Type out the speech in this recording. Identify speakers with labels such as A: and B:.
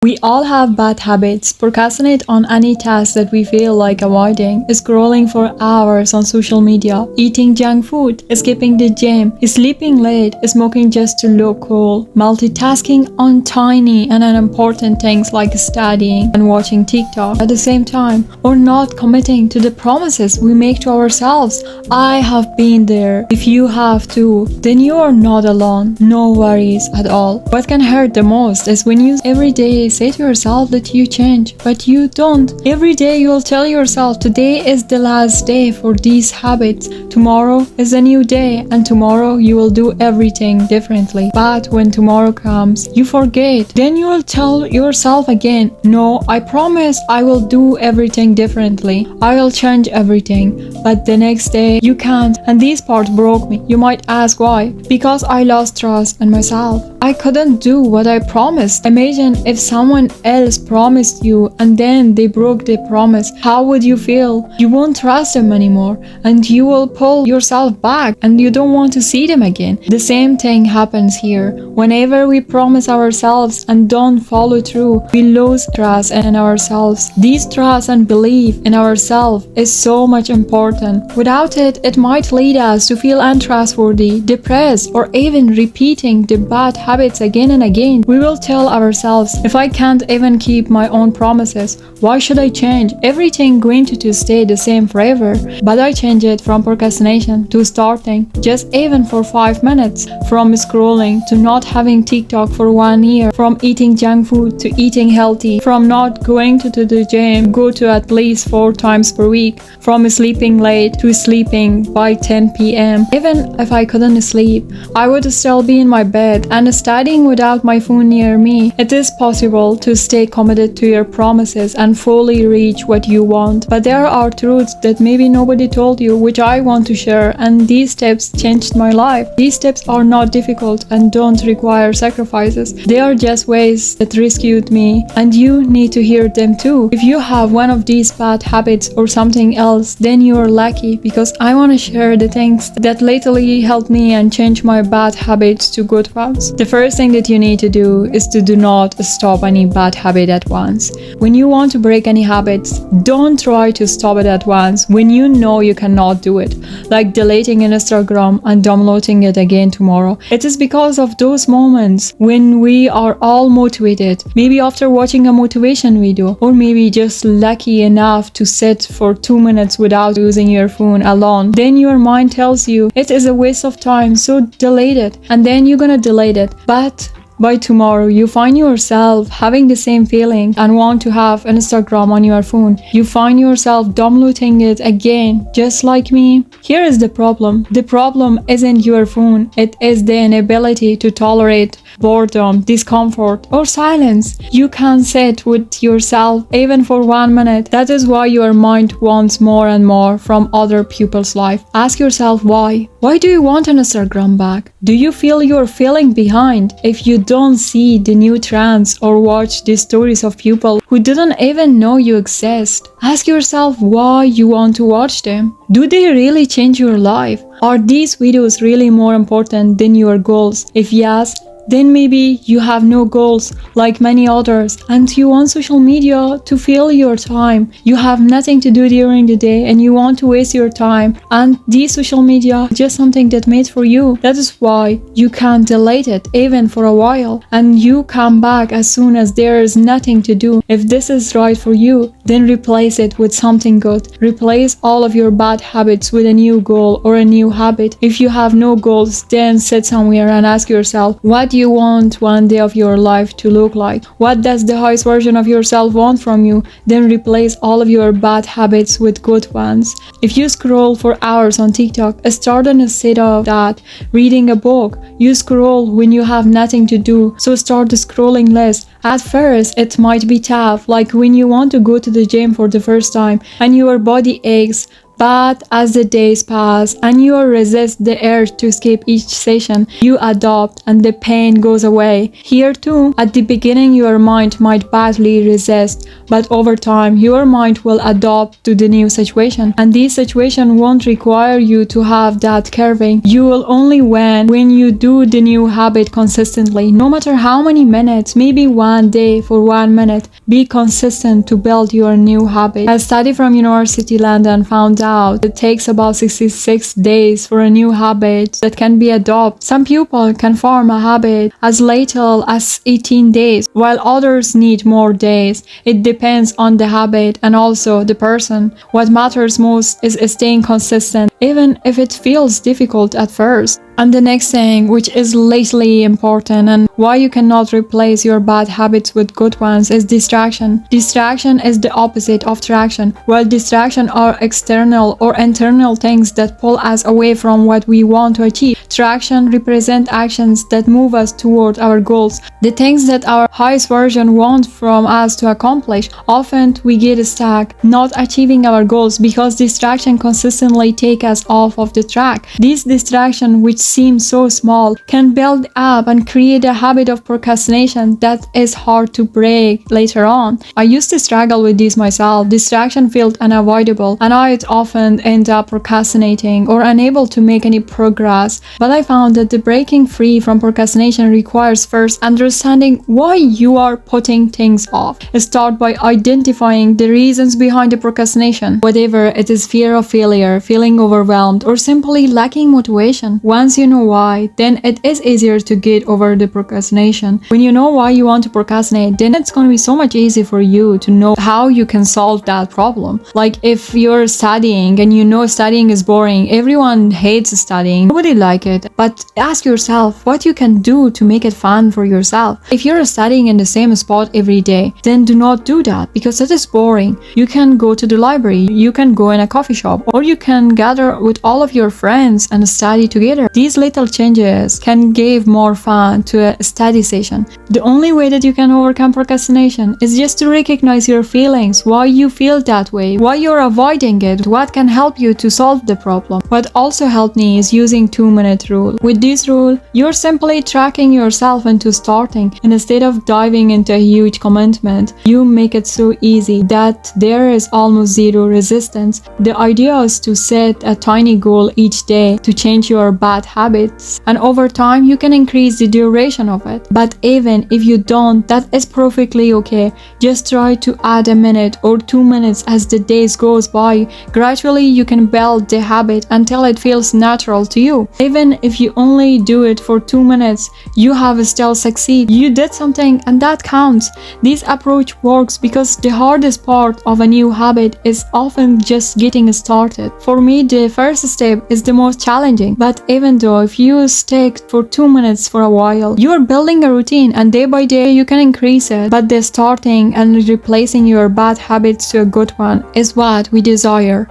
A: We all have bad habits, procrastinate on any task that we feel like avoiding, scrolling for hours on social media, eating junk food, skipping the gym, sleeping late, smoking just to look cool, multitasking on tiny and unimportant things like studying and watching TikTok at the same time, or not committing to the promises we make to ourselves. I have been there. If you have too, then you are not alone. No worries at all. What can hurt the most is when you every day say to yourself that you change, but you don't. Every day you will tell yourself today is the last day for these habits. Tomorrow is a new day and tomorrow you will do everything differently. But when tomorrow comes, you forget. Then you will tell yourself again, no, I promise I will do everything differently. I will change everything. But the next day you can't, and this part broke me. You might ask why? Because I lost trust in myself. I couldn't do what I promised. Imagine if someone else promised you and then they broke their promise. How would you feel? You won't trust them anymore and you will pull yourself back and you don't want to see them again. The same thing happens here. Whenever we promise ourselves and don't follow through, we lose trust in ourselves. This trust and belief in ourselves is so much important. Without it, it might lead us to feel untrustworthy, depressed, or even repeating the bad habits again and again. We will tell ourselves, if I can't even keep my own promises, why should I change? Everything going to stay the same forever. But I change it from procrastination to starting, just even for 5 minutes, from scrolling to not having TikTok for 1 year, from eating junk food to eating healthy, from not going to the gym, go to at least 4 times per week, from sleeping late to sleeping by 10 p.m. Even if I couldn't sleep, I would still be in my bed and studying without my phone near me. It is possible to stay committed to your promises and fully reach what you want. But there are truths that maybe nobody told you, which I want to share, and these steps changed my life. These steps are not difficult and don't require sacrifices. They are just ways that rescued me, and you need to hear them too. If you have one of these bad habits or something else, then you are lucky, because I want to share the things that lately helped me and change my bad habits to good ones. The first thing that you need to do is to do not stop any bad habit at once. When you want to break any habits, don't try to stop it at once when you know you cannot do it, like deleting Instagram and downloading it again tomorrow. It is because of those moments when we are all motivated, maybe after watching a motivation video, or maybe just lucky enough to sit for 2 minutes without using your phone alone. Then your mind tells you it is a waste of time, so delete it, and then you're gonna delete it. But by tomorrow, you find yourself having the same feeling and want to have Instagram on your phone. You find yourself downloading it again, just like me. Here is the problem. The problem isn't your phone. It is the inability to tolerate boredom, discomfort, or silence. You can't sit with yourself even for 1 minute. That is why your mind wants more and more from other people's life. Ask yourself why. Why do you want Instagram back? Do you feel you're feeling behind if you don't see the new trends or watch the stories of people who didn't even know you exist? Ask yourself why you want to watch them. Do they really change your life? Are these videos really more important than your goals? If yes, then maybe you have no goals like many others and you want social media to fill your time. You have nothing to do during the day and you want to waste your time, and these social media is just something that made for you. That is why you can't delete it even for a while, and you come back as soon as there is nothing to do. If this is right for you, then replace it with something good. Replace all of your bad habits with a new goal or a new habit. If you have no goals, then sit somewhere and ask yourself, what do you want one day of your life to look like? What does the highest version of yourself want from you? Then replace all of your bad habits with good ones. If you scroll for hours on TikTok, start instead of that reading a book. You scroll when you have nothing to do, so start scrolling less. At first, it might be tough, like when you want to go to the gym for the first time and your body aches. But as the days pass and you resist the urge to skip each session, you adopt and the pain goes away. Here too, at the beginning your mind might badly resist, but over time your mind will adapt to the new situation, and this situation won't require you to have that craving. You will only win when you do the new habit consistently, no matter how many minutes, maybe one day for 1 minute. Be consistent to build your new habit. A study from University London found out it takes about 66 days for a new habit that can be adopted. Some people can form a habit as little as 18 days, while others need more days. It depends on the habit and also the person. What matters most is staying consistent, even if it feels difficult at first. And the next thing, which is lately important and why you cannot replace your bad habits with good ones, is distraction. Distraction is the opposite of traction. While distraction are external or internal things that pull us away from what we want to achieve, traction represent actions that move us toward our goals, the things that our highest version want from us to accomplish. Often we get stuck, not achieving our goals because distraction consistently take us off of the track. This distraction, which seems so small, can build up and create a habit of procrastination that is hard to break later on. I used to struggle with this myself. Distraction felt unavoidable and I'd often end up procrastinating or unable to make any progress. But I found that the breaking free from procrastination requires first understanding why you are putting things off. Start by identifying the reasons behind the procrastination, whatever it is: fear of failure, feeling overwhelmed, or simply lacking motivation. Once you know why, then it is easier to get over the procrastination. When you know why you want to procrastinate, then it's going to be so much easier for you to know how you can solve that problem. Like if you're studying and you know studying is boring, everyone hates studying, nobody like it, but ask yourself what you can do to make it fun for yourself. If you're studying in the same spot every day, then do not do that because it is boring. You can go to the library, you can go in a coffee shop, or you can gather with all of your friends and study together. These little changes can give more fun to a study session. The only way that you can overcome procrastination is just to recognize your feelings, why you feel that way, why you're avoiding it, what can help you to solve the problem. What also helped me is using 2-minute rule. With this rule, you're simply tracking yourself into starting, and instead of diving into a huge commitment, you make it so easy that there is almost zero resistance. The idea is to set a tiny goal each day to change your bad habits, and over time you can increase the duration of it. But even if you don't, that is perfectly okay. Just try to add a minute or 2 minutes as the days goes by. Gradually you can build the habit until it feels natural to you. Even if you only do it for 2 minutes, you have still succeed. You did something and that counts. This approach works because the hardest part of a new habit is often just getting started. For me, the first step is the most challenging, but even though if you stick for 2 minutes for a while, you are building a routine and day by day you can increase it. But the starting and replacing your bad habits to a good one is what we desire.